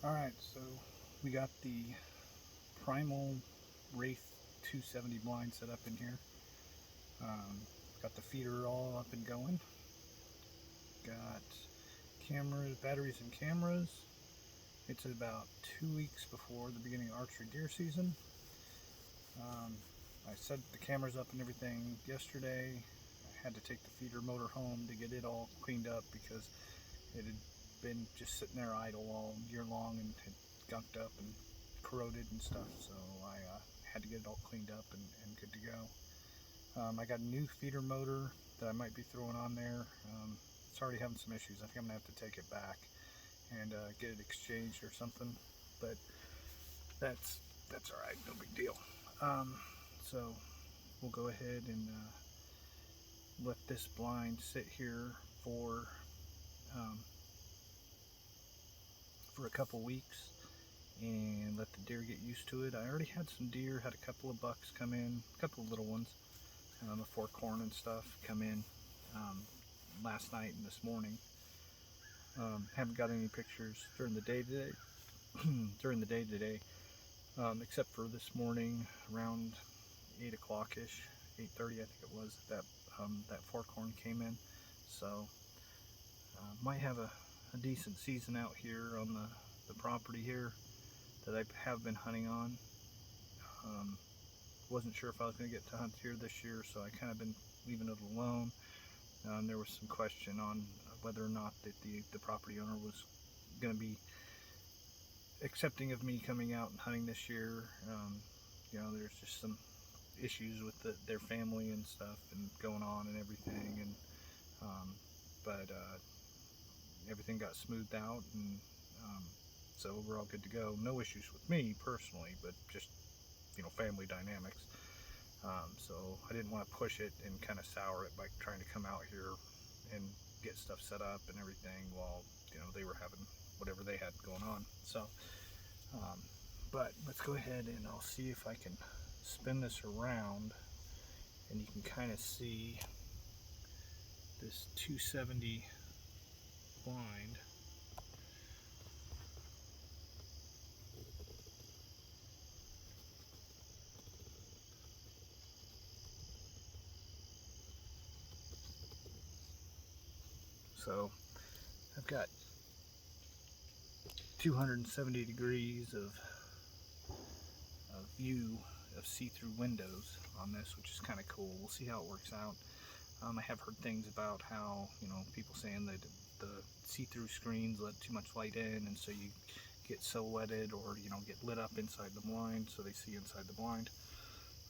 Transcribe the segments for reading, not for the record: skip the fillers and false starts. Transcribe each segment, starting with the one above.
Alright, so we got the Primal Wraith 270 blind set up in here. Got the feeder all up and going. Got cameras, batteries and cameras. It's about 2 weeks before the beginning of archery deer season. I set the cameras up and everything yesterday. I had to take the feeder motor home to get it all cleaned up because it had been just sitting there idle all year long and had gunked up and corroded and stuff, so I had to get it all cleaned up and good to go. I got a new feeder motor that I might be throwing on there. It's already having some issues. I think I'm going to have to take it back and get it exchanged or something, but that's alright, no big deal. So we'll go ahead and let this blind sit here um, for a couple weeks and let the deer get used to it. I already had some deer, had a couple of bucks come in, a couple of little ones, a forkhorn and stuff come in last night and this morning. Haven't got any pictures during the day today, except for this morning around 8 o'clock-ish, 8:30 I think it was, that forkhorn came in. So might have a decent season out here on the property here that I have been hunting on. Wasn't sure if I was going to get to hunt here this year, so I kind of been leaving it alone. There was some question on whether or not that the property owner was going to be accepting of me coming out and hunting this year. There's just some issues with their family and stuff and going on and everything, and but everything got smoothed out, and so we're all good to go. No issues with me personally, but just family dynamics. So I didn't want to push it and kind of sour it by trying to come out here and get stuff set up and everything while they were having whatever they had going on. So but let's go ahead and I'll see if I can spin this around and you can kind of see this 270 blind. So I've got 270 degrees of view of see-through windows on this, which is kind of cool. We'll see how it works out. I have heard things about how people saying that the see-through screens let too much light in, and so you get silhouetted or get lit up inside the blind, so they see inside the blind.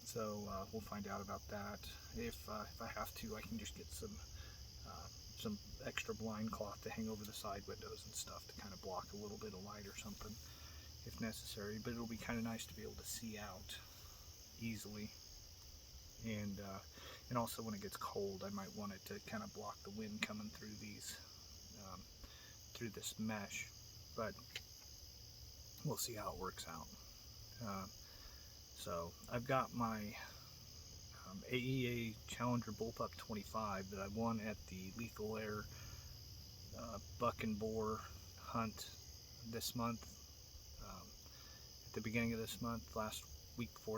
So we'll find out about that. If I have to, I can just get some extra blind cloth to hang over the side windows and stuff to kind of block a little bit of light or something if necessary. But it'll be kind of nice to be able to see out easily, and also when it gets cold, I might want it to kind of block the wind coming through through this mesh. But we'll see how it works out. So I've got my AEA Challenger Bullpup 25 that I won at the Lethal Air buck and boar hunt this month, at the beginning of this month, last weekend.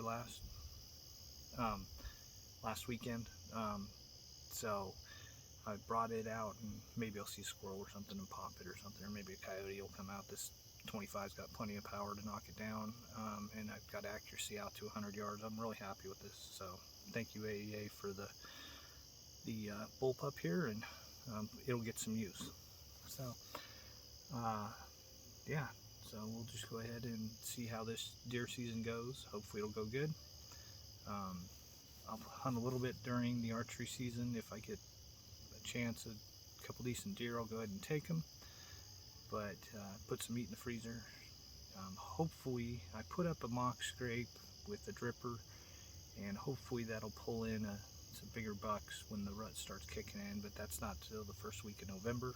So I brought it out, and maybe I'll see a squirrel or something and pop it or something, or maybe a coyote will come out. This 25's got plenty of power to knock it down, and I've got accuracy out to 100 yards. I'm really happy with this, so thank you AEA for the bullpup here, and it'll get some use. So yeah, so we'll just go ahead and see how this deer season goes. Hopefully it'll go good. I'll hunt a little bit during the archery season. If I get a chance at a couple decent deer, I'll go ahead and take them, but put some meat in the freezer. Hopefully I put up a mock scrape with a dripper, and hopefully that'll pull in some bigger bucks when the rut starts kicking in, but that's not till the first week of November.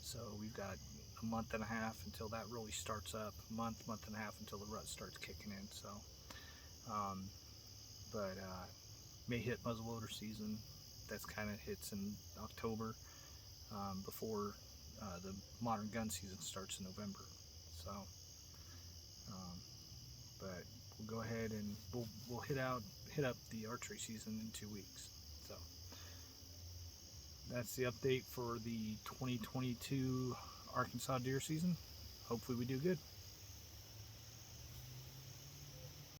So we've got a month and a half until that really starts up, month and a half until the rut starts kicking in. So but may hit muzzleloader season. That's kind of hits in October, before the modern gun season starts in November. So, but we'll go ahead and we'll hit up the archery season in 2 weeks. So that's the update for the 2022 Arkansas deer season. Hopefully we do good.